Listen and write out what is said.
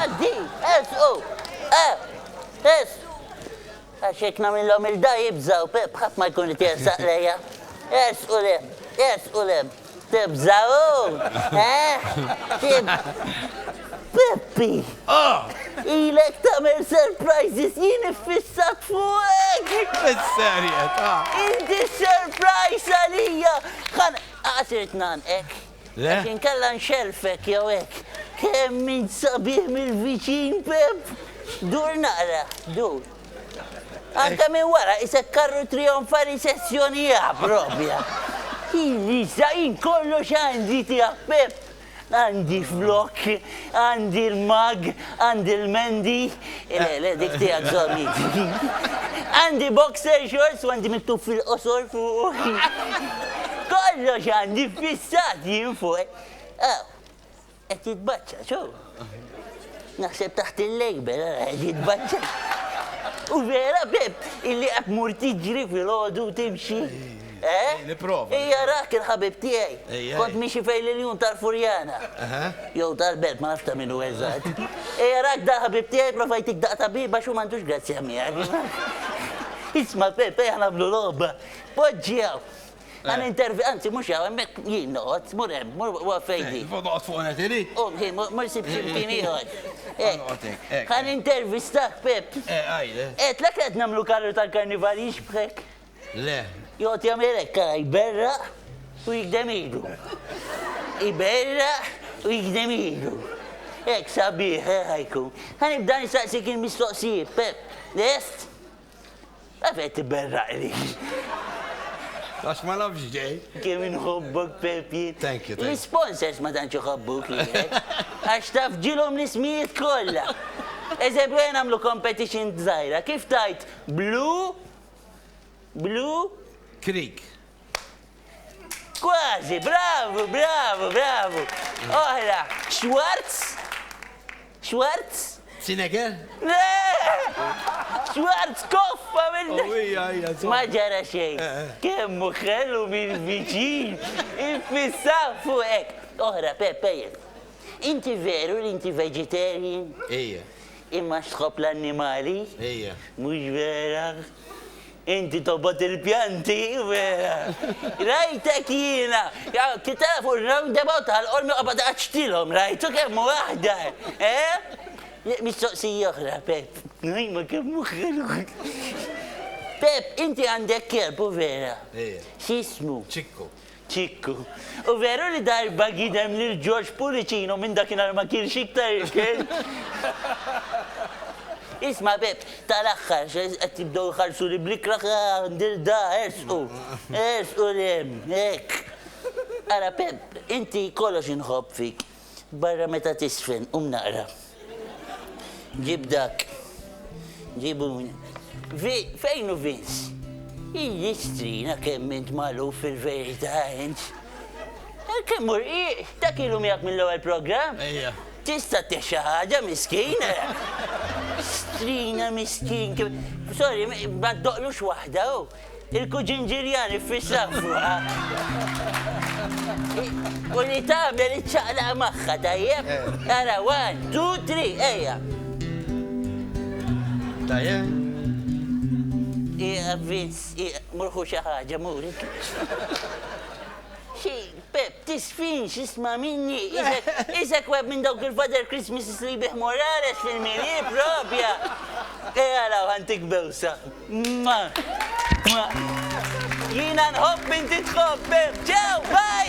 Għaddi, esqu, għaxek namillom il-da jibżaw, Pep, ħadd ma jkun jtirsaq lejja. Esqu lem, tibżaw, Peppi, ilek tamel surprises jien iffissat fuqek. Bis-serjetà. Inti surprise għalija. Ħan għasirt ek. Le? Kien kalla nxelfek jew hekk. Kemm min sabiħ mill-viċin, Pep. Dur naqra, dur. Anka minn wara isek karru trionfali sessjonija propja. Jien kollox għandi tiegħek, Pep. Għandi flok, għandi l-mag, għandi l-mendi, dik tiegħek żommiti. Għandi boxer shorts u għandi miktub fil-qosor fuq. Kollox għandi fissat jien fuq. Qed jitbaċċa, xo. Naħseb taħt il-lejber, qed jitbaċċa. U vera, Pep, illi qed mur tiġri fil-ħodu timxi. Niprofa. Ija rak il-ħabib tiegħi. Kont miexi fejn l-jum tal-Furjana. Jew tal-Belt, ma nafta minnu eżatt. Ija rak da ħabib tiegħi provajtik daqta biba xu m'għandux grazzja miegħek. Isma' Pep, ħanablu logħba. Poġġjaw. Għan intervi, anzi, mux għaw, emmek jien noqgħod, mur hemm, mur fejdi. Noqgħod fuq netili? Mur sib ximkien ieħor. Għan intervistak, Pep. Għajle. Lek qed nagħmlu karru tal-karnival jixbħek. Le. Jgħot jamelek kara jberra u jikdem idu. Iberra u jikdem idu. Ek sabiħ, ħajkun. Għanibda nisaqsik il-mistoqsijiet, Pep. Lest? Għafet iberra li. Għax ma nafx ġej. Kem inħobbok, Pep. Thank you. L-sponsors ma tanċu ħobbuk li. Għax taf ġilom nismijiet kolla. Eżempju għen għamlu competition dżajra. Kif tajt? Blue? Creek. Quasi, bravo. Oħra, Schwarz? Sineker? Le! Schwarz koffa Ija. Ma ġara xejn. Kemmu xellu bil-viċin. Infissaw fuqek. Oħra, Pep, inti veru li inti vegetarian? Ija. Imma xtħobb l-annimali? Ija. Mux vera. Inti tobot il-pjanti, vera. Rajtek jiena. Kitafu r-roundabout għal-qormi għabad għaxtilom, rajtu kemmu waħda. Mistoqsija oħra, Pep. Ma kemmu xelu. Pep, inti għandek kelbu, vera. Xismu? Ċikku. U veru li darba gidem l-George Pulicino minn dakinhar ma kienx iktar kien? Isma, Pep, tal-axħar, għed tibdow ħarsu li blikra għandir da, ersqu lem, ek. Ara, Pep, inti kollox inħobb fik, barra meta tisfen, naqra. Ġib dak, ġibun. Fejnu Vince? Il-listrina kemmint malu fil-verita, ent. Kemmur, dak ilu miegħek mill-ewwel program? Ejja. Tista' teħxa ħaġa miskina. Strina miskin. Sorry, ma tdoqlux waħda, il-kuġinġirjani fissa fuqa. U li tagħmel iċċaqlaq magħha, tajjeb? Ara, 1, 2, 3, ejja. Tajjeb? Vince, murħu xi ħaġa, murik. Pep, tisfinx, isma minni. Isek web minn dawk il-Father Christmas Sleepy Morales fil-mini propja. Għalaw, għantik bewsa. Jina nħobb inti tħobb, Pep. Ciao, bye!